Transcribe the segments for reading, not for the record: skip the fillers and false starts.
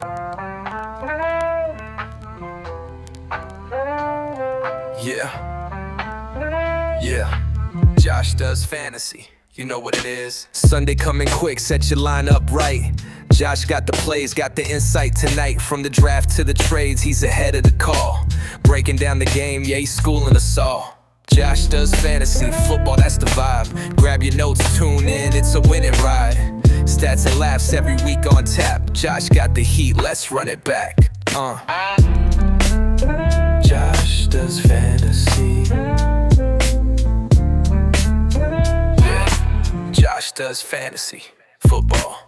Yeah. Josh does fantasy. You know what it is. Sunday coming quick, set your line up right. Josh got the plays, got the insight tonight. From the draft to the trades, he's ahead of the call. Breaking down the game, yeah, he's schooling us all. Josh does fantasy, football, that's the vibe. Grab your notes, tune in, it's a winning ride. Stats and laughs every week on tap. Josh got the heat, let's run it back. Josh does fantasy. Yeah, Josh does fantasy football.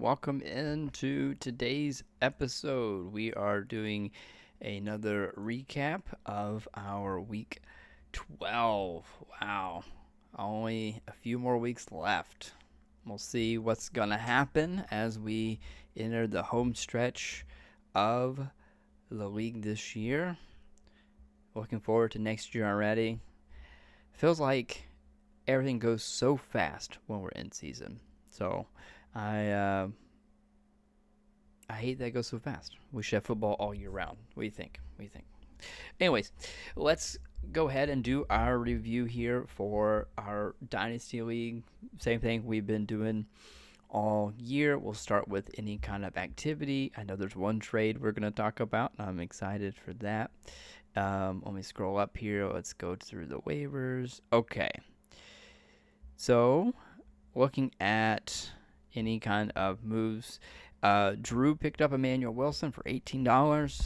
Welcome in to today's episode. We are doing another recap of our week 12. Wow, only a few more weeks left. We'll see what's going to happen as we enter the home stretch of the league this year. Looking forward to next year already. Feels like everything goes so fast when we're in season. So I hate that it goes so fast. We should have football all year round. What do you think? Anyways, let's go ahead and do our review here for our Dynasty League. Same thing we've been doing all year. We'll start with any kind of activity. I know there's one trade we're going to talk about. I'm excited for that. Let me scroll up here. Let's go through the waivers. Okay. So, looking at any kind of moves, Drew picked up Emmanuel Wilson for $18.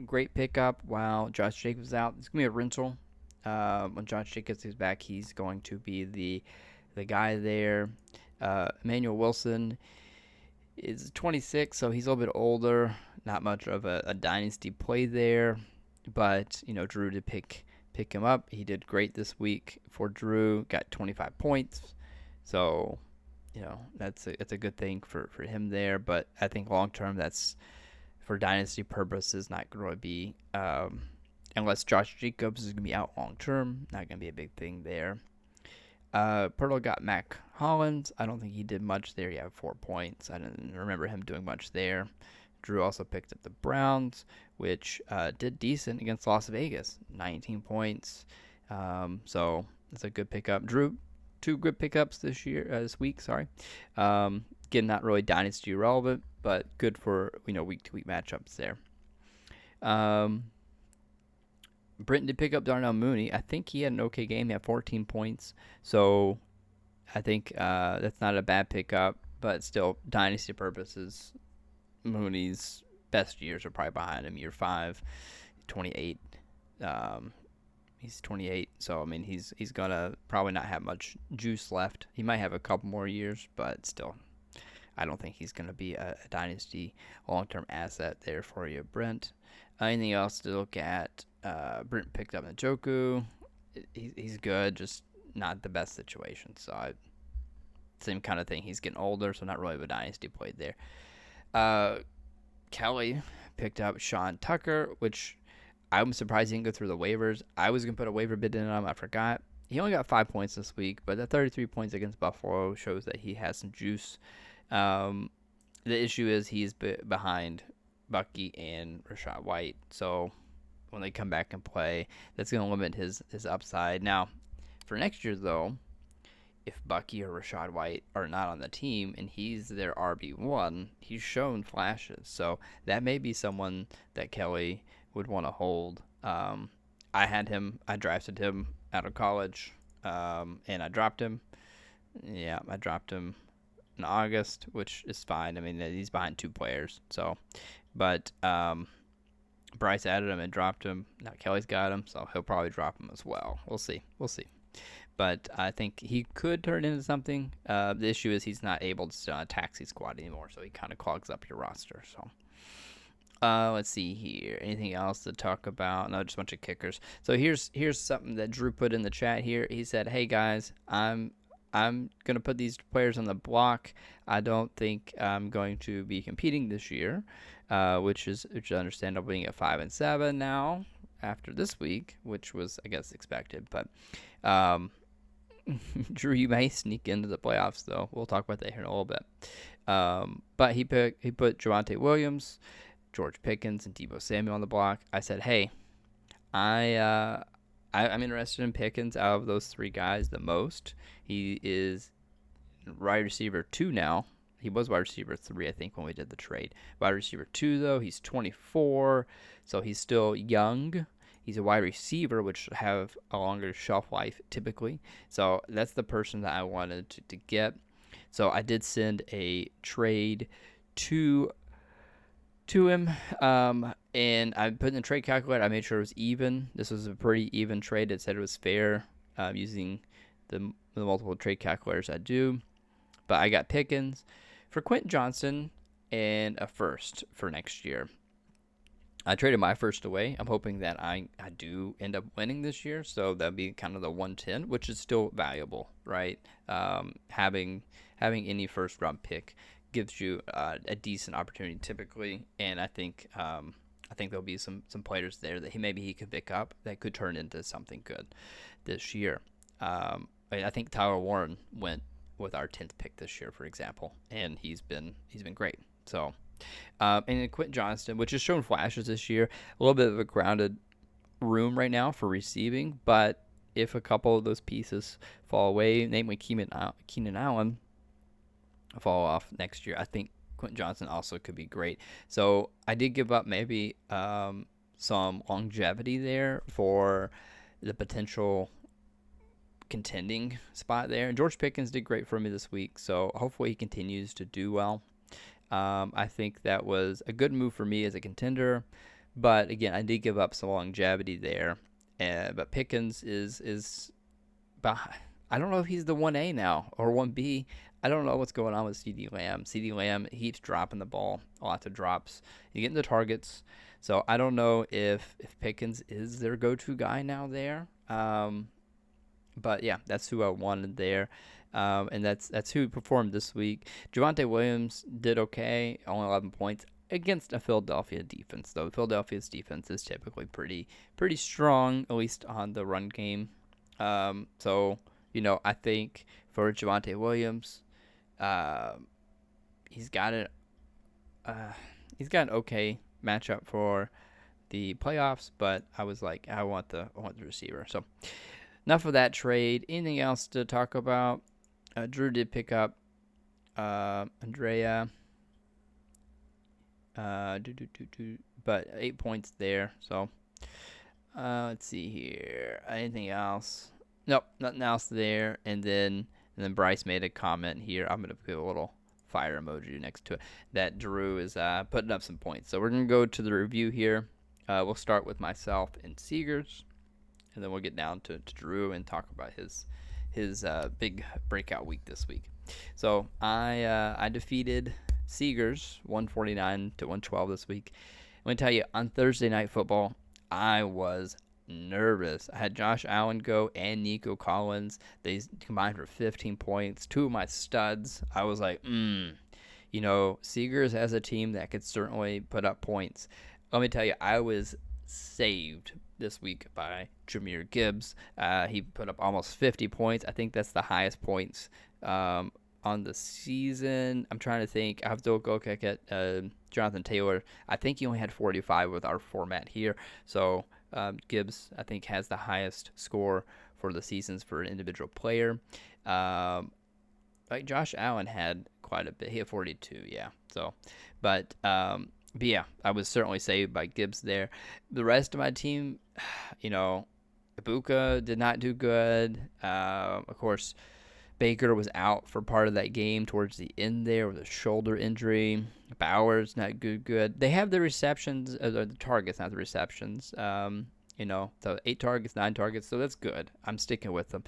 Great pickup while Josh Jacobs is out. It's going to be a rental. When Josh Jacobs is back, he's going to be the guy there. Emmanuel Wilson is 26, so he's a little bit older. Not much of a dynasty play there. But, Drew did pick him up. He did great this week for Drew. Got 25 points. So, that's a good thing for him there. But I think long term, that's for dynasty purposes not going to be, unless Josh Jacobs is going to be out long term, not going to be a big thing there. Pirtle got Mac Hollins. I don't think he did much there. He had 4 points. I didn't remember him doing much there. Drew also picked up the Browns, which did decent against Las Vegas, 19 points. So it's a good pickup. Drew, 2 good pickups this week. Again, not really dynasty relevant, but good for week-to-week matchups there. Britton did pick up Darnell Mooney. I think he had an okay game. He had 14 points. So I think that's not a bad pickup, but still, dynasty purposes, Mooney's best years are probably behind him. Year 5, 28. He's 28, so he's gonna probably not have much juice left. He might have a couple more years, but still, I don't think he's gonna be a dynasty long-term asset there for you, Brent. Anything else to look at? Brent picked up Njoku. He's good, just not the best situation. So same kind of thing. He's getting older, so not really a dynasty play there. Kelly picked up Sean Tucker, which I'm surprised he didn't go through the waivers. I was going to put a waiver bid in on him. I forgot. He only got 5 points this week, but the 33 points against Buffalo shows that he has some juice. The issue is he's behind Bucky and Rachaad White. So when they come back and play, that's going to limit his upside. Now, for next year, though, if Bucky or Rachaad White are not on the team and he's their RB1, he's shown flashes. So that may be someone that Kelly would want to hold. I drafted him out of college, and I dropped him. Yeah, I dropped him in August, which is fine. He's behind 2 players. So, but Bryce added him and dropped him. Now Kelly's got him, so he'll probably drop him as well. We'll see. But I think he could turn into something. The issue is he's not able to sit on a taxi squad anymore, so he kind of clogs up your roster. So Let's see here. Anything else to talk about? No, just a bunch of kickers. So here's something that Drew put in the chat here. He said, "Hey guys, I'm gonna put these players on the block. I don't think I'm going to be competing this year, which is understandable, being at 5-7 now after this week, which was I guess expected. But Drew, you may sneak into the playoffs though. We'll talk about that here in a little bit. But he put Javonte Williams, George Pickens, and Deebo Samuel on the block. I said, hey, I'm interested in Pickens out of those three guys the most. He is wide receiver 2 now. He was wide receiver 3, I think, when we did the trade. Wide receiver 2, though, he's 24, so he's still young. He's a wide receiver, which have a longer shelf life typically. So that's the person that I wanted to get. So I did send a trade to him, and I put in the trade calculator. I made sure it was even. This was a pretty even trade. It said it was fair using the multiple trade calculators I do. But I got Pickens for Quentin Johnson and a first for next year. I traded my first away. I'm hoping that I do end up winning this year, so that'd be kind of the 110, which is still valuable, right? Having any first round pick gives you a decent opportunity typically, and I think there'll be some players there that he could pick up that could turn into something good this year. I think Tyler Warren went with our 10th pick this year, for example, and he's been great. So. And then Quentin Johnston, which has shown flashes this year, a little bit of a grounded room right now for receiving, but if a couple of those pieces fall away, namely Keenan Allen, fall off next year, I think Quentin Johnston also could be great. So I did give up maybe some longevity there for the potential contending spot there. And George Pickens did great for me this week, so hopefully he continues to do well. I think that was a good move for me as a contender, but again, I did give up some longevity there. But Pickens is I don't know if he's the 1A now or 1B. I don't know what's going on with CD Lamb. CD Lamb, he keeps dropping the ball, lots of drops. He's getting the targets, so I don't know if Pickens is their go-to guy now there. But yeah, that's who I wanted there. And that's who performed this week. Javonte Williams did okay, only 11 points against a Philadelphia defense, though. Philadelphia's defense is typically pretty strong, at least on the run game. So, I think for Javonte Williams, he's got an okay matchup for the playoffs, but I was like, I want the receiver. So, enough of that trade. Anything else to talk about? Drew did pick up Andrea, but 8 points there. So let's see here. Anything else? Nope, nothing else there. And then Bryce made a comment here. I'm gonna put a little fire emoji next to it that Drew is putting up some points. So we're gonna go to the review here. We'll start with myself and Seegers, and then we'll get down to Drew and talk about his big breakout week this week. So I defeated Seegers 149-112 this week. I'm going to tell you, on Thursday Night Football, I was nervous. I had Josh Allen go and Nico Collins. They combined for 15 points. Two of my studs. I was like, Seegers has a team that could certainly put up points. Let me tell you, I was saved this week by Jahmyr Gibbs. He put up almost 50 points. I think that's the highest points on the season. I'm trying to think. I have to go kick at Jonathan Taylor. I think he only had 45 with our format here. So Gibbs, I think, has the highest score for the seasons for an individual player. Like Josh Allen had quite a bit. He had 42, yeah. So, but yeah, I was certainly saved by Gibbs there. The rest of my team, Ibuka did not do good. Of course, Baker was out for part of that game towards the end there with a shoulder injury. Bowers not good. They have the receptions, the targets, not the receptions. So 8 targets, 9 targets, so that's good. I'm sticking with them.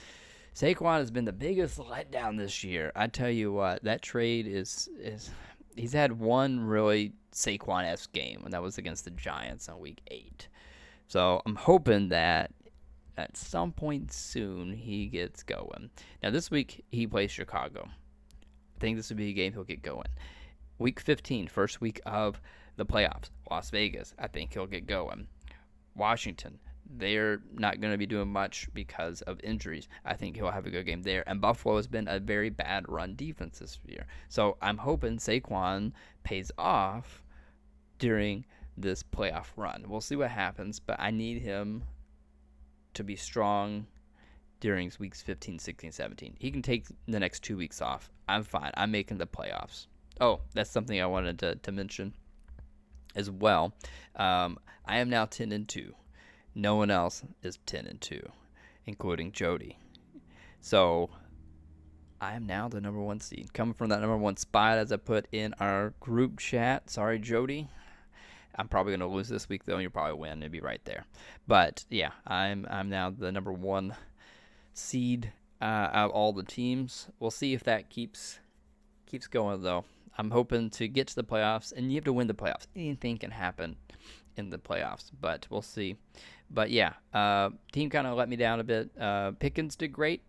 Saquon has been the biggest letdown this year. I tell you what, that trade is he's had one really Saquon-esque game, and that was against the Giants on week 8. So I'm hoping that at some point soon he gets going. Now this week he plays Chicago. I think this would be a game he'll get going. Week 15, first week of the playoffs, Las Vegas. I think he'll get going. Washington, they're not going to be doing much because of injuries. I think he'll have a good game there. And Buffalo has been a very bad run defense this year. So I'm hoping Saquon pays off during this playoff run. We'll see what happens, but I need him to be strong during weeks 15, 16, 17. He can take the next 2 weeks off. I'm fine. I'm making the playoffs. Oh, that's something I wanted to mention as well. I am now 10-2. No one else is 10-2, including Jody. So I am now the number 1 seed, coming from that number 1 spot as I put in our group chat. Sorry, Jody. I'm probably going to lose this week though, and you'll probably win. It'll be right there. But yeah, I'm now the number 1 seed out of all the teams. We'll see if that keeps going though. I'm hoping to get to the playoffs, and you have to win the playoffs. Anything can happen in the playoffs, but we'll see. But yeah, team kind of let me down a bit. Pickens did great.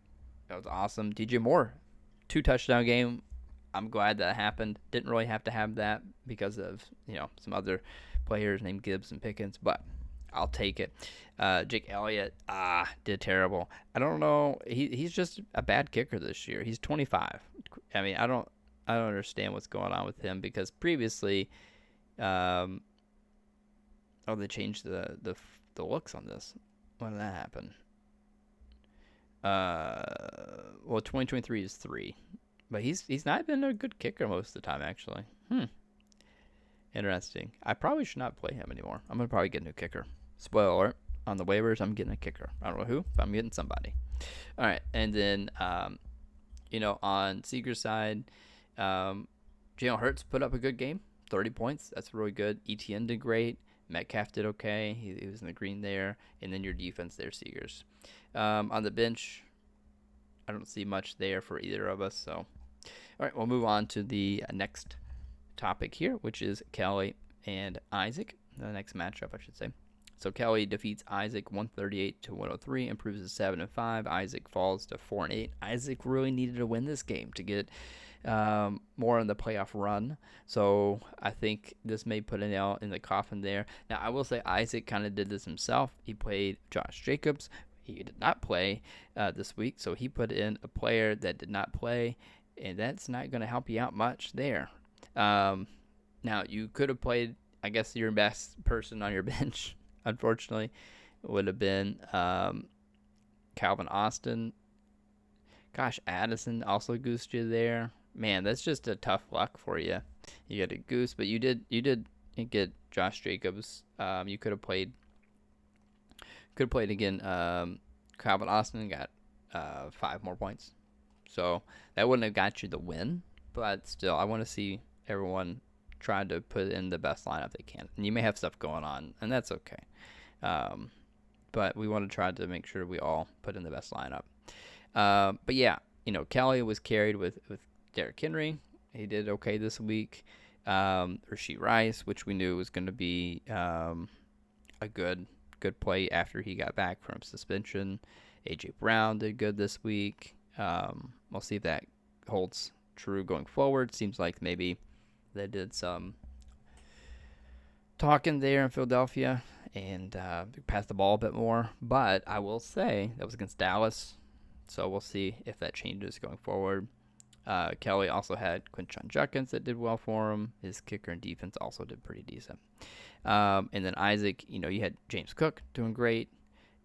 That was awesome. DJ Moore, 2 touchdown game. I'm glad that happened. Didn't really have to have that because of some other players named Gibbs and Pickens, but I'll take it. Jake Elliott did terrible. I don't know. He's just a bad kicker this year. He's 25. I mean, I don't understand what's going on with him because previously, they changed the looks on this. When did that happen? 2023 is 3, but he's not been a good kicker most of the time actually. Interesting. I probably should not play him anymore. I'm gonna probably get a new kicker. Spoiler alert: on the waivers, I'm getting a kicker. I don't know who, but I'm getting somebody. All right, and then on Seeger's side. Jalen Hurts put up a good game, 30 points. That's really good. Etienne did great. Metcalf did okay. He was in the green there. And then your defense there, Seegers. On the bench, I don't see much there for either of us. So, all right, we'll move on to the next topic here, which is Kelly and Isaac. The next matchup, I should say. So Kelly defeats Isaac 138-103, improves to 7-5. Isaac falls to 4-8. Isaac really needed to win this game to get more in the playoff run. So I think this may put a nail in the coffin there. Now I will say Isaac kind of did this himself. He played Josh Jacobs. He did not play this week, so he put in a player that did not play, and that's not going to help you out much there. Now you could have played. I guess your best person on your bench, unfortunately, would have been Calvin Austin. Gosh, Addison also goosed you there. Man, that's just a tough luck for you. You got a goose, but you did get Josh Jacobs. You could have played again. Calvin Austin got 5 more points, so that wouldn't have got you the win. But still, I want to see everyone try to put in the best lineup they can. And you may have stuff going on, and that's okay. But we want to try to make sure we all put in the best lineup. But yeah, Kelly was carried with Derrick Henry. He did okay this week. Rashee Rice, which we knew was going to be a good play after he got back from suspension. A.J. Brown did good this week. We'll see if that holds true going forward. Seems like maybe they did some talking there in Philadelphia and passed the ball a bit more. But I will say that was against Dallas. So we'll see if that changes going forward. Kelly also had Quinshon Judkins that did well for him. His kicker and defense also did pretty decent. And then Isaac, you had James Cook doing great.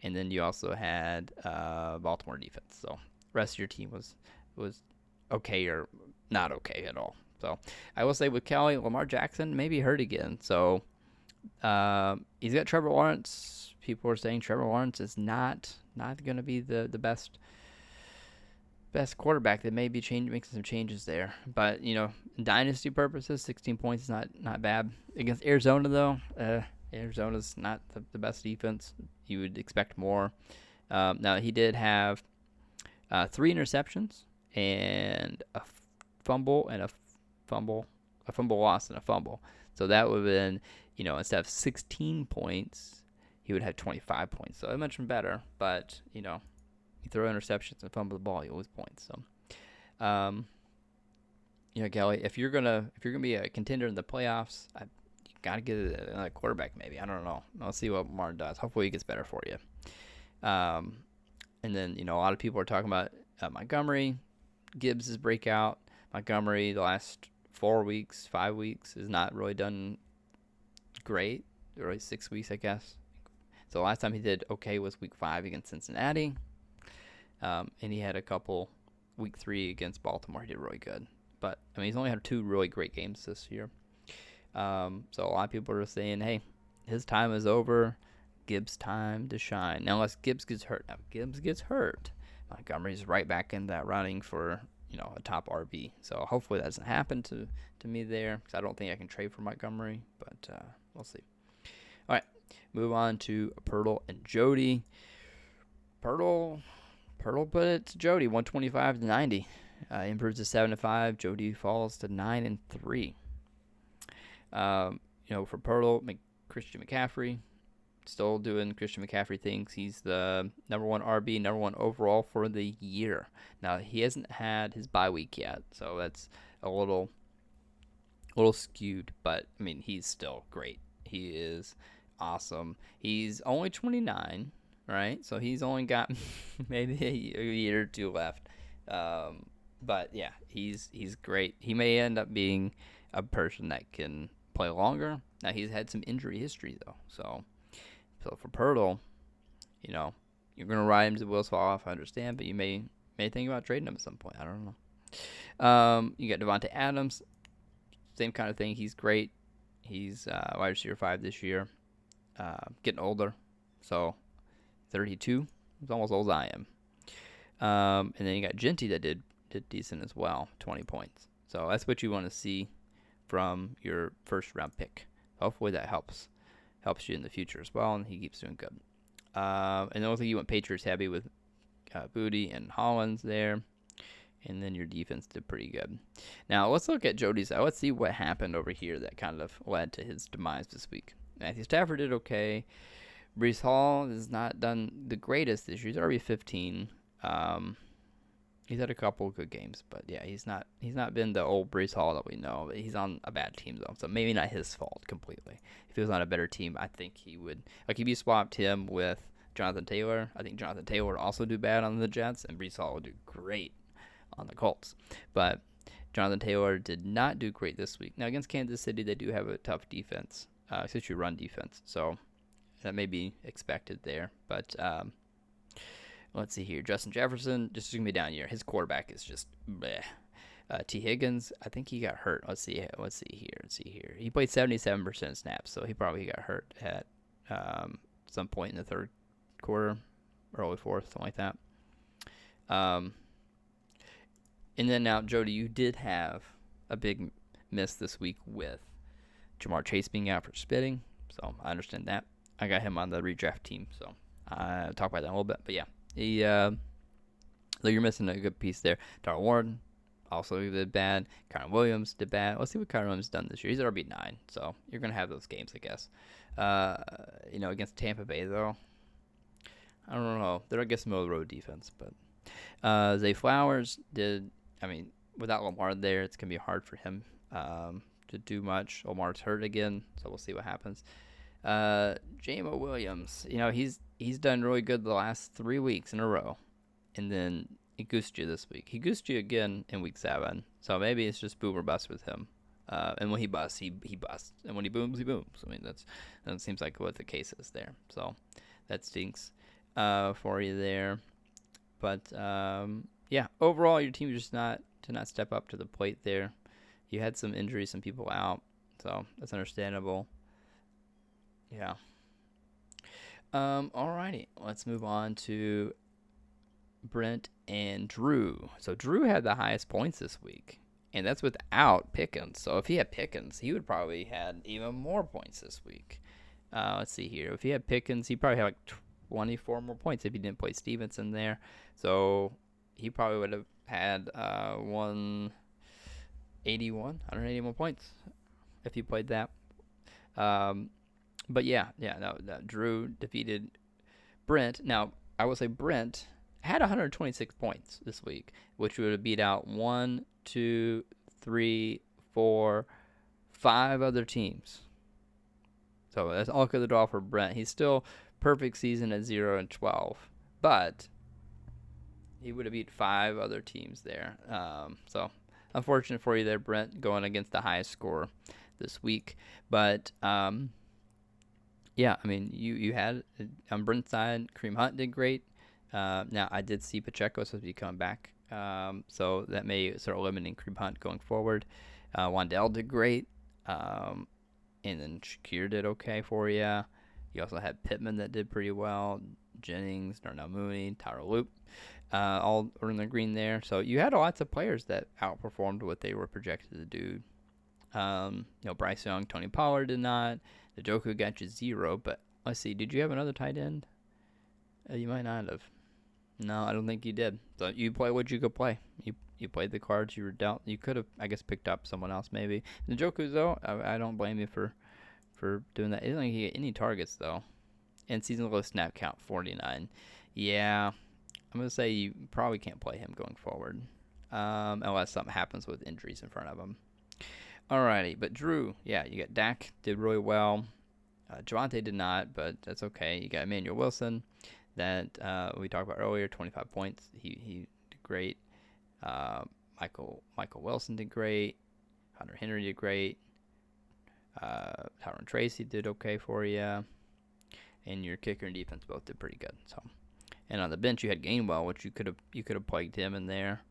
And then you also had Baltimore defense. So rest of your team was okay or not okay at all. So I will say with Kelly, Lamar Jackson maybe hurt again. So he's got Trevor Lawrence. People are saying Trevor Lawrence is not going to be the best quarterback. That may be making some changes there. But, dynasty purposes, 16 points is not bad. Against Arizona, though, Arizona's not the best defense. You would expect more. Now, he did have 3 interceptions and a fumble a fumble loss and a fumble. So that would have been, instead of 16 points, he would have 25 points. So much better. But, you throw interceptions and fumble the ball, you lose points. So, Kelly, if you're gonna be a contender in the playoffs, you gotta get another quarterback. Maybe, I don't know. I'll see what Lamar does. Hopefully, he gets better for you. And then a lot of people are talking about Montgomery, Gibbs' breakout. Montgomery, the last 4 weeks, 5 weeks, has not really done great. Really 6 weeks, I guess. So the last time he did okay was week 5 against Cincinnati. And he had a couple week 3 against Baltimore. He did really good. But, he's only had 2 really great games this year. So a lot of people are saying, hey, his time is over. Gibbs' time to shine. Now, unless Gibbs gets hurt. Now, if Gibbs gets hurt, Montgomery's right back in that running for, a top RB. So hopefully that doesn't happen to me there, because I don't think I can trade for Montgomery. But we'll see. All right, move on to Pirtle and Jody. Pirtle put it to Jody, 125 to 90. Improves to 7-5. Jody falls to 9-3. For Pirtle, Christian McCaffrey, still doing Christian McCaffrey things. He's the number 1 RB, number 1 overall for the year. Now, he hasn't had his bye week yet, so that's a little skewed, but, he's still great. He is awesome. He's only 29, right? So he's only got maybe a year or 2 left. But, yeah, he's great. He may end up being a person that can play longer. Now, he's had some injury history, though, So for Pirtle, you're going to ride him to wheels fall off, I understand, but you may think about trading him at some point. I don't know. You got Devontae Adams, same kind of thing. He's great. He's wide receiver 5 this year. Getting older, so 32. He's almost old as I am. And then you got Genty that did decent as well, 20 points. So that's what you want to see from your first round pick. Hopefully that helps you in the future as well, and he keeps doing good. And the only thing you went Patriots heavy with Booty and Hollins there, and then your defense did pretty good. Now let's look at Jody's side. Let's see what happened over here that kind of led to his demise this week. Matthew Stafford did okay. Breece Hall has not done the greatest this year. He's already 15. He's had a couple of good games, but yeah, he's not been the old Breece Hall that we know. He's on a bad team though, so maybe not his fault completely. If he was on a better team, I think he would. Like if you swapped him with Jonathan Taylor, I think Jonathan Taylor would also do bad on the Jets, and Breece Hall would do great on the Colts. But Jonathan Taylor did not do great this week. Now against Kansas City, they do have a tough defense, especially run defense, so that may be expected there. But let's see here. Justin Jefferson, just going to be down here. His quarterback is just bleh. T. Higgins, I think he got hurt. Let's see here. He played 77% snaps, so he probably got hurt at some point in the third quarter, early fourth, something like that. And then now, Jody, you did have a big miss this week with Jamar Chase being out for spitting, so I understand that. I got him on the redraft team, so I'll talk about that in a little bit. But yeah, though you're missing a good piece there. Darrell Warren also did bad. Kyron Williams did bad. Let's see what Kyron Williams done this year. He's at RB9, so you're going to have those games, I guess. Against Tampa Bay, though, I don't know. They're, I guess, middle of the road defense. But Zay Flowers did, without Lamar there, it's going to be hard for him to do much. Lamar's hurt again, so we'll see what happens. Jamo Williams, he's done really good the last 3 weeks in a row, and then he goosed you this week. He goosed you again in week 7, so maybe it's just boom or bust with him. And when he busts, he busts, and when he booms, he booms. That seems like what the case is there. So that stinks for you there. But yeah, overall, your team just did not step up to the plate there. You had some injuries, some people out, so that's understandable. Yeah. Alrighty. Let's move on to Brent and Drew. So Drew had the highest points this week, and that's without Pickens. So if he had Pickens, he would probably had even more points this week. Let's see here. If he had Pickens, he'd probably have like 24 more points if he didn't play Stevenson there. So he probably would have had 181 points if you played that. Um, but yeah, no, Drew defeated Brent. Now, I will say Brent had 126 points this week, which would have beat out 1, 2, 3, 4, 5 other teams. So that's all good to draw for Brent. He's still perfect season at 0-12, but he would have beat 5 other teams there. So unfortunate for you there, Brent, going against the highest score this week. But yeah, I mean, you had on Brent's side, Kareem Hunt did great. Now I did see Pacheco supposed to be coming back, so that may start limiting Kareem Hunt going forward. Wandell did great, and then Shakir did okay for you. You also had Pittman that did pretty well. Jennings, Darnell Mooney, Tyler Loop, all were in the green there. So you had lots of players that outperformed what they were projected to do. Bryce Young, Tony Pollard did not. The Joku got you 0, but let's see. Did you have another tight end? You might not have. No, I don't think you did. So you play what you could play. You played the cards you were dealt. You could have, I guess, picked up someone else maybe. The Joku, though, I don't blame you for doing that. He didn't get any targets, though. And season low snap count, 49. Yeah, I'm going to say you probably can't play him going forward unless something happens with injuries in front of him. Alrighty, but Drew, yeah, you got Dak, did really well. Javonte did not, but that's okay. You got Emmanuel Wilson, that we talked about earlier, 25 points. He did great. Michael Wilson did great. Hunter Henry did great. Tyron Tracy did okay for you. And your kicker and defense both did pretty good. So, and on the bench you had Gainwell, which you could have plugged him in there.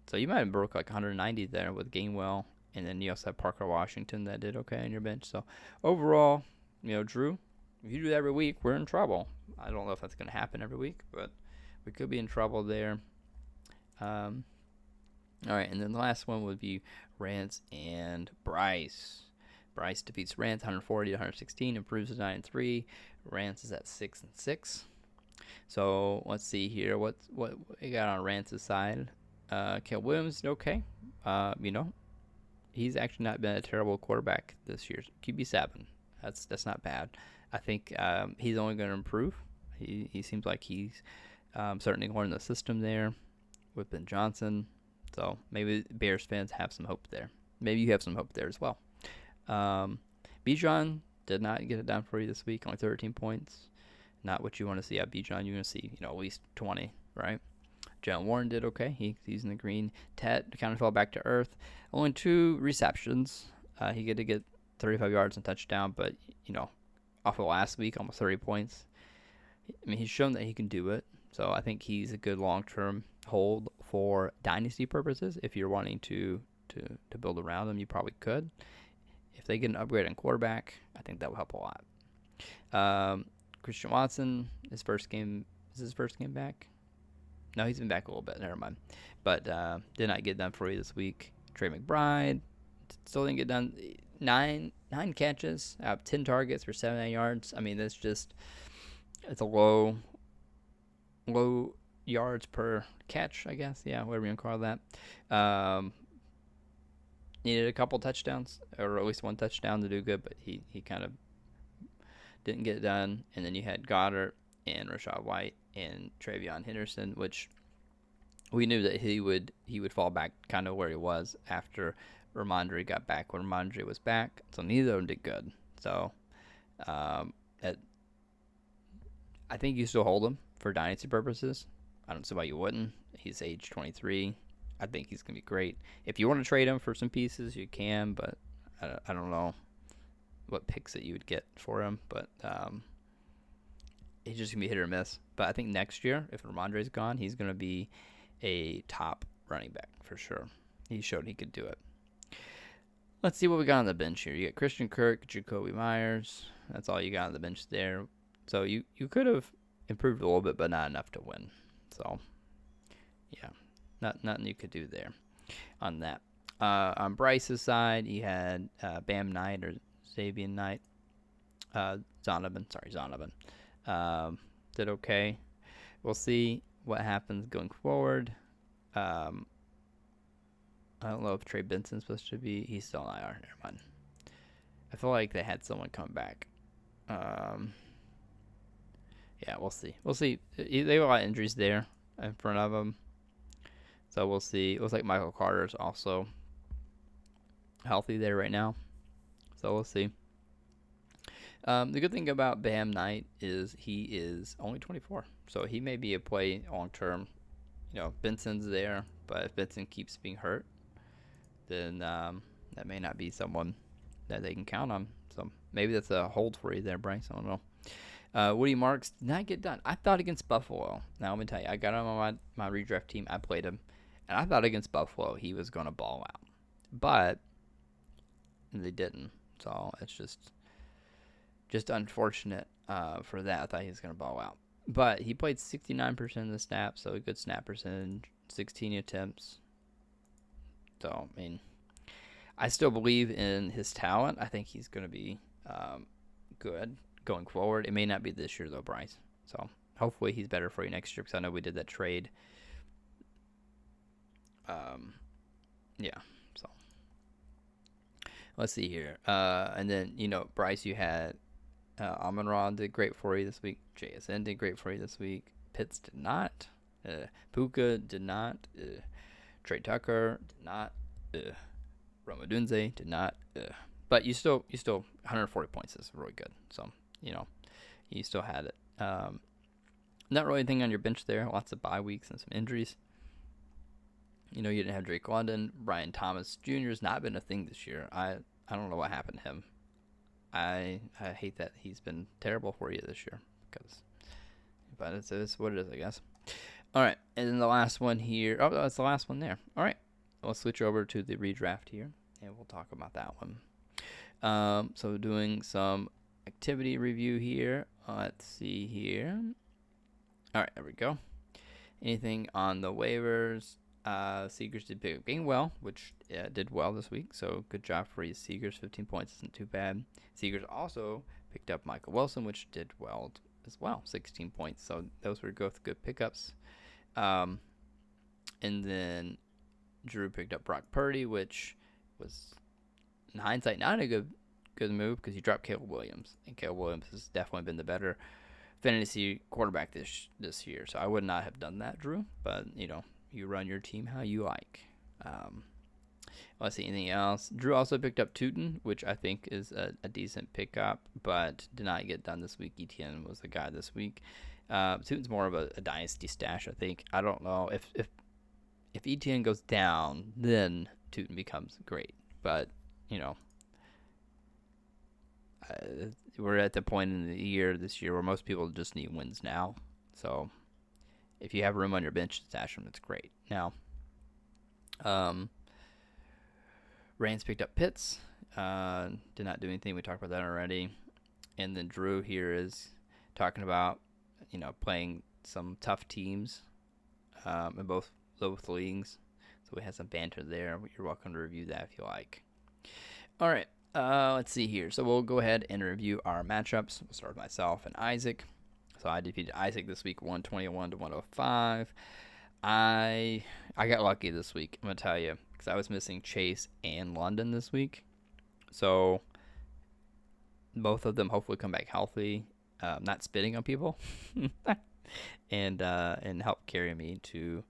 So you might have broke like 190 there with Gainwell. And then you also have Parker Washington that did okay on your bench. So overall, Drew, if you do that every week, we're in trouble. I don't know if that's going to happen every week, but we could be in trouble there. All right, and then the last one would be Rance and Bryce. Bryce defeats Rance 140 to 116, improves to 9-3. Rance is at 6-6. So let's see here. What we got on Rance's side? Caleb Williams did okay. He's actually not been a terrible quarterback this year. QB7. That's not bad. I think he's only going to improve. He seems like he's starting to learn the system there with Ben Johnson. So maybe Bears fans have some hope there. Maybe you have some hope there as well. Bijan did not get it done for you this week. Only 13 points. Not what you want to see out of Bijan. You're going to see at least 20, right? Jalen Warren did okay. He's in the green. Tet kind of fell back to earth. Only 2 receptions. He get to get 35 yards and touchdown, but off of last week, almost 30 points. I mean, he's shown that he can do it. So I think he's a good long-term hold for dynasty purposes. If you're wanting to build around him, you probably could. If they get an upgrade on quarterback, I think that will help a lot. Christian Watson, his first game back? No, he's been back a little bit. Never mind. But did not get done for you this week. Trey McBride still didn't get done. 9 catches out of 10 targets for 79 yards. I mean, it's a low yards per catch, I guess. Yeah, whatever you want to call that. Needed a couple touchdowns, or at least one touchdown to do good, but he kind of didn't get it done. And then you had Goddard and Rashad White and Travion Henderson, which we knew that he would fall back kind of where he was after Ramondre got back when Ramondre was back. So neither of them did good. So I think you still hold him for dynasty purposes. I don't see why you wouldn't. He's age 23. I think he's going to be great. If you want to trade him for some pieces, you can, but I don't know what picks that you would get for him. But he's just going to be hit or miss. But I think next year, if Ramondre's gone, he's going to be a top running back for sure. He showed he could do it. Let's see what we got on the bench here. You got Christian Kirk, Jacoby Myers. That's all you got on the bench there. So you could have improved a little bit, but not enough to win. So, yeah, nothing you could do there on that. On Bryce's side, he had Bam Knight or Xavier Knight. Zonovan. Did okay. We'll see what happens going forward. I don't know if Trey Benson's supposed to be. He's still on IR. Never mind. I feel like they had someone come back. Um, yeah, we'll see. We'll see. They have a lot of injuries there in front of them. So we'll see. It looks like Michael Carter's also healthy there right now. So we'll see. The good thing about Bam Knight is he is only 24. So he may be a play long term. Benson's there, but if Benson keeps being hurt, then that may not be someone that they can count on. So maybe that's a hold for you there, Bryce. I don't know. Woody Marks did not get done. I thought against Buffalo. Now, let me tell you, I got him on my redraft team. I played him. And I thought against Buffalo he was going to ball out. But they didn't. So it's just unfortunate for that. I thought he was going to ball out. But he played 69% of the snaps, so a good snap percentage, 16 attempts. So, I mean, I still believe in his talent. I think he's going to be good going forward. It may not be this year, though, Bryce. So, hopefully he's better for you next year because I know we did that trade. Yeah, so. Let's see here. And then, Bryce, you had Amon-Ra did great for you this week. JSN did great for you this week. Pitts did not. Puka did not. Trey Tucker did not. Roma Dunze did not. But you still 140 points is really good. So, you still had it. Not really anything on your bench there. Lots of bye weeks and some injuries. You didn't have Drake London. Brian Thomas Jr. has not been a thing this year. I don't know what happened to him. I hate that he's been terrible for you this year. But it's what it is, I guess. All right, and then the last one here. Oh, that's the last one there. All right, let's switch over to the redraft here, and we'll talk about that one. So doing some activity review here. Let's see here. All right, there we go. Anything on the waivers? Seegers did pick up Gainwell, which did well this week. So good job for you, Seegers. 15 points isn't too bad. Seegers also picked up Michael Wilson, which did well as well. 16 points. So those were both good pickups. And then Drew picked up Brock Purdy, which was, in hindsight, not a good move because he dropped Caleb Williams. And Caleb Williams has definitely been the better fantasy quarterback this year. So I would not have done that, Drew. But, you run your team how you like. Let's see, anything else? Drew also picked up Tootin, which I think is a decent pickup, but did not get done this week. Etienne was the guy this week. Tootin's more of a dynasty stash, I think. I don't know. If Etienne goes down, then Tootin becomes great. But, we're at the point in the year this year where most people just need wins now. So if you have room on your bench to stash them, it's great. Now, Reigns picked up Pitts. Did not do anything. We talked about that already. And then Drew here is talking about, playing some tough teams in both leagues. So we had some banter there. You're welcome to review that if you like. All right. Let's see here. So we'll go ahead and review our matchups. We'll start with myself and Isaac. So I defeated Isaac this week, 121 to 105. I got lucky this week, I'm going to tell you, because I was missing Chase and London this week. So both of them hopefully come back healthy, not spitting on people, and help carry me to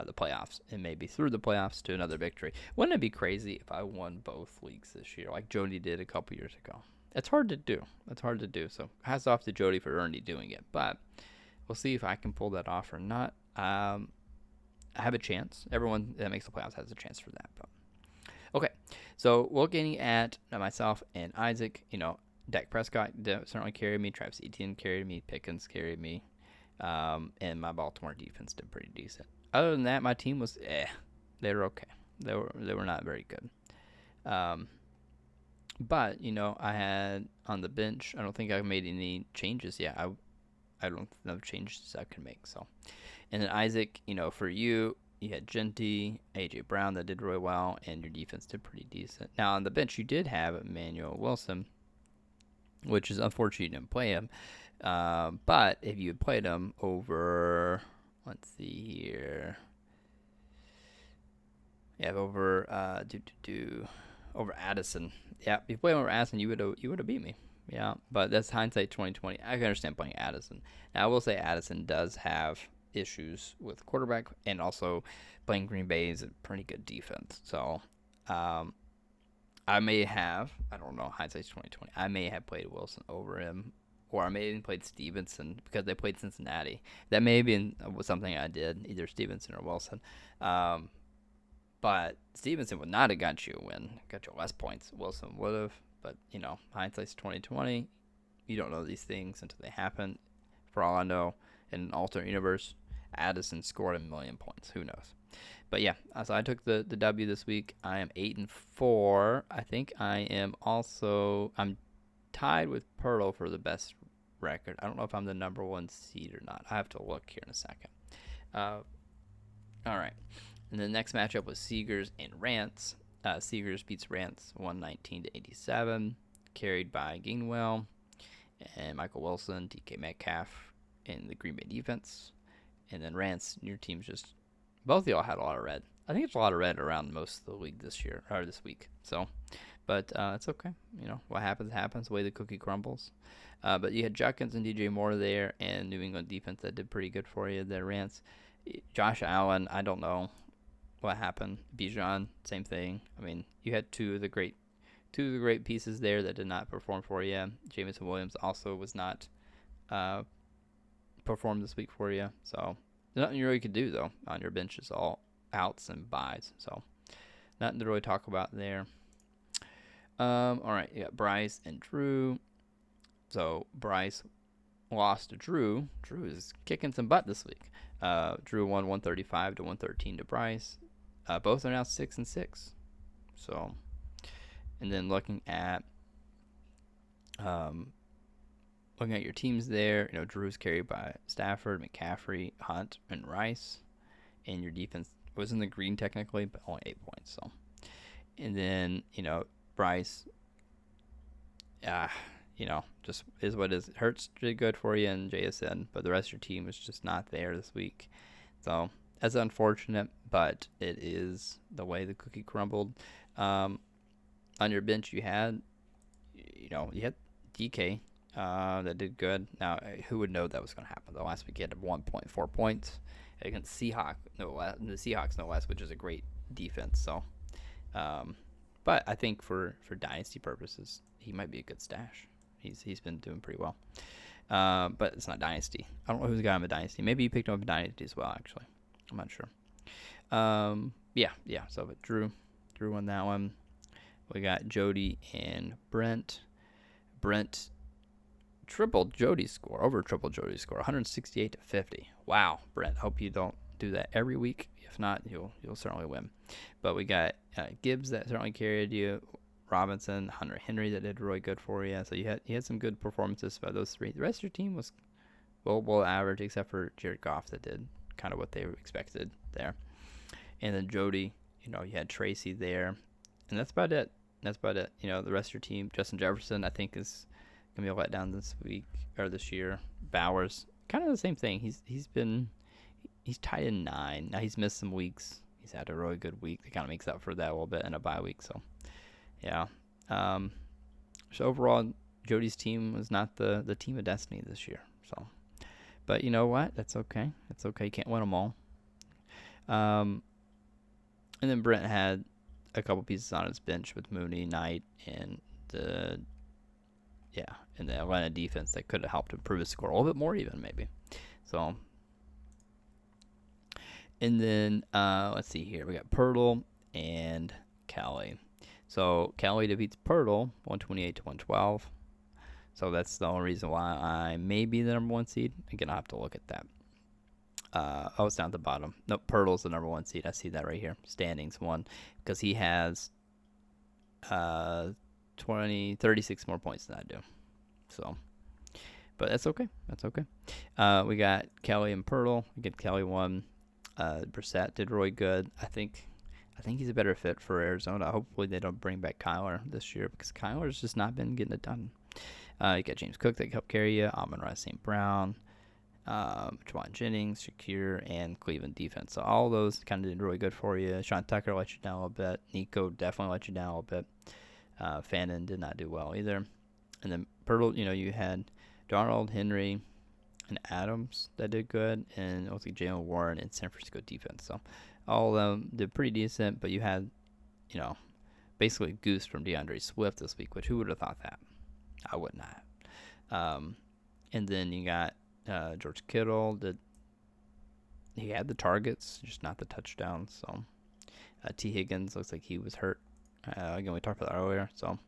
the playoffs and maybe through the playoffs to another victory. Wouldn't it be crazy if I won both leagues this year like Jody did a couple years ago? It's hard to do. So hats off to Jody for already doing it. But we'll see if I can pull that off or not. I have a chance. Everyone that makes the playoffs has a chance for that. But okay, so looking at myself and Isaac, Dak Prescott certainly carried me. Travis Etienne carried me. Pickens carried me. And my Baltimore defense did pretty decent. Other than that, my team was they were okay. They were not very good. But, I had on the bench, I don't think I made any changes yet. I don't know changes I can make. So, and then Isaac, for you had Genty, A.J. Brown that did really well, and your defense did pretty decent. Now, on the bench, you did have Emmanuel Wilson, which is unfortunate you didn't play him. But if you had played him over, let's see here. Yeah, over over Addison. Yeah, if you play over Addison, you would have beat me. Yeah, but that's hindsight 2020. I can understand playing Addison. Now I will say Addison does have issues with quarterback, and also playing Green Bay is a pretty good defense. So, um, I don't know, hindsight's 2020. I may have played Wilson over him, or I may have even played Stevenson because they played Cincinnati. That may have been something I did, either Stevenson or Wilson. Um, but Stevenson would not have got you a win, got you less points. Wilson would have, but hindsight's 2020. You don't know these things until they happen. For all I know, in an alternate universe, Addison scored 1,000,000 points. Who knows? But yeah, so I took the W this week. I am 8-4. I think I'm tied with Pearl for the best record. I don't know if I'm the number one seed or not. I have to look here in a second. Uh, all right. And the next matchup was Seegers and Rants. Seegers beats Rants 119-87, carried by Gainwell and Michael Wilson, DK Metcalf in the Green Bay defense. And then Rants, your team's just both of y'all had a lot of red. I think it's a lot of red around most of the league this week. So, but it's okay. What happens happens. The way the cookie crumbles. But you had Judkins and DJ Moore there, and New England defense that did pretty good for you. The Rants, Josh Allen. I don't know what happened. Bijan, same thing. I mean, you had two of the great pieces there that did not perform for you. Jameson Williams also was not performed this week for you. So nothing you really could do though on your bench is all outs and buys. So nothing to really talk about there. All right, you got Bryce and Drew. So Bryce lost to Drew. Drew is kicking some butt this week. Drew won 135-113 to Bryce. Both are now 6-6. So, and then looking at your teams there, Drew's carried by Stafford, McCaffrey, Hunt, and Rice, and your defense was in the green technically, but only 8 points. So, and then Bryce, just is what is. Hurts pretty good for you in JSN, but the rest of your team is just not there this week. So that's unfortunate, but it is the way the cookie crumbled. On your bench, you had DK that did good. Now, who would know that was going to happen? The last week he had 1.4 points against the Seahawks, no less, which is a great defense. So, but I think for dynasty purposes, he might be a good stash. He's been doing pretty well. But it's not dynasty. I don't know who's got him a dynasty. Maybe you picked him up a dynasty as well. Actually, I'm not sure. Yeah. So, but Drew won that one. We got Jody and Brent. Brent tripled Jody's score, 168-50. Wow, Brent. Hope you don't do that every week. If not, you'll certainly win. But we got Gibbs that certainly carried you. Robinson, Hunter Henry that did really good for you. So you had some good performances by those three. The rest of your team was well average, except for Jared Goff that did kind of what they expected there. And then Jody, you had Tracy there, and that's about it. The rest of your team, Justin Jefferson, I think is gonna be a letdown this year. Bowers, kind of the same thing. He's tied in 9. Now he's missed some weeks. He's had a really good week. That kind of makes up for that a little bit in a bye week. So, yeah. So overall, Jody's team was not the team of destiny this year. So, but you know what? That's okay. It's okay. You can't win them all. And then Brent had a couple pieces on his bench with Mooney, Knight, and the Atlanta defense that could have helped improve his score a little bit more, even maybe. So, and then let's see here. We got Pirtle and Kelly. So Kelly defeats Pirtle 128-112. So that's the only reason why I may be the number 1 seed. Again, I'll have to look at that. It's down at the bottom. Nope, Pirtle's the number 1 seed. I see that right here. Standings 1. Because he has 36 more points than I do. So, but that's okay. We got Kelly and Pirtle. We get Kelly 1. Brissett did really good. I think he's a better fit for Arizona. Hopefully they don't bring back Kyler this year because Kyler's just not been getting it done. You got James Cook that helped carry you. Amon-Ra St. Brown. Jawan Jennings, Shakir, and Cleveland defense. So all those kind of did really good for you. Sean Tucker let you down a little bit. Nico definitely let you down a little bit. Fannin did not do well either. And then Pirtle, you had Darnold, Henry, and Adams that did good, and also Jalen Warren and San Francisco defense. So all of them did pretty decent, but you had, basically goose from DeAndre Swift this week, which who would have thought that? I would not. And then you got George Kittle. He had the targets, just not the touchdowns. So T. Higgins looks like he was hurt. Again, we talked about that earlier. So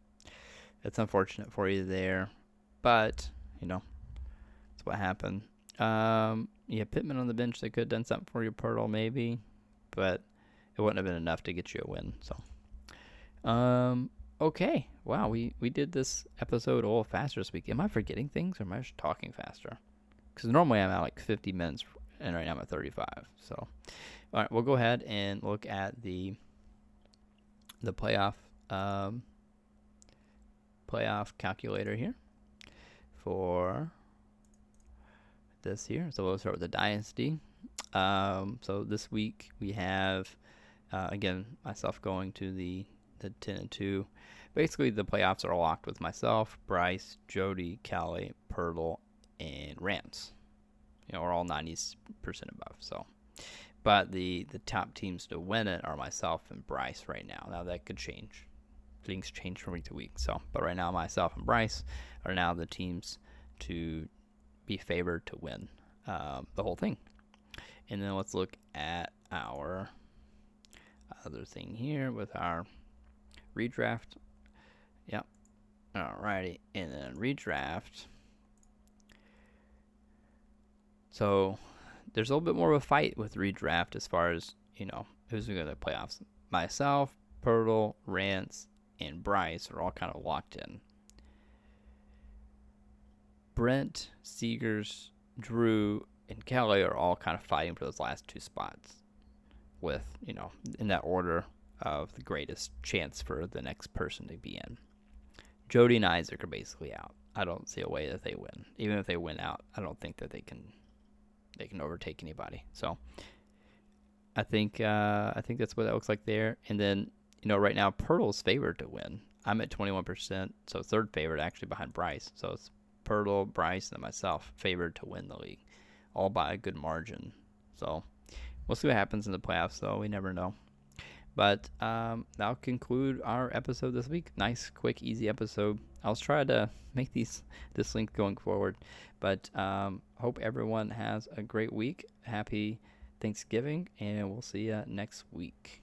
it's unfortunate for you there. But, that's what happened. Pittman on the bench, they could have done something for you, Pirtle, maybe. But it wouldn't have been enough to get you a win. So, okay. Wow, we did this episode a little faster this week. Am I forgetting things, or am I just talking faster? Because normally I'm at like 50 minutes, and right now I'm at 35. So, all right, we'll go ahead and look at the playoff calculator here for this here. So we'll start with the dynasty. So this week we have again myself going to the 10-2. Basically, the playoffs are locked with myself, Bryce, Jody, Callie, Pirtle, and Rance. We're all 90% above. So, but the top teams to win it are myself and Bryce right now. Now that could change. Things change from week to week. So, but right now myself and Bryce are now the teams to be favored to win the whole thing. And then let's look at our other thing here with our redraft. Yep. Alrighty. And then redraft. So there's a little bit more of a fight with redraft as far as, who's going to the playoffs. Myself, Pirtle, Rance, and Bryce are all kind of locked in. Brent, Seegers, Drew, and Kelly are all kind of fighting for those last two spots with, in that order of the greatest chance for the next person to be in. Jody and Isaac are basically out. I don't see a way that they win. Even if they win out, I don't think that they can overtake anybody. So I think that's what that looks like there. And then, right now Pirtle's favored to win. I'm at 21%, so third favorite actually behind Bryce. So it's Pirtle, Bryce, and myself favored to win the league, all by a good margin. So we'll see what happens in the playoffs, though. We never know. But that'll conclude our episode this week. Nice, quick, easy episode. I'll try to make this link going forward. But hope everyone has a great week. Happy Thanksgiving, and we'll see you next week.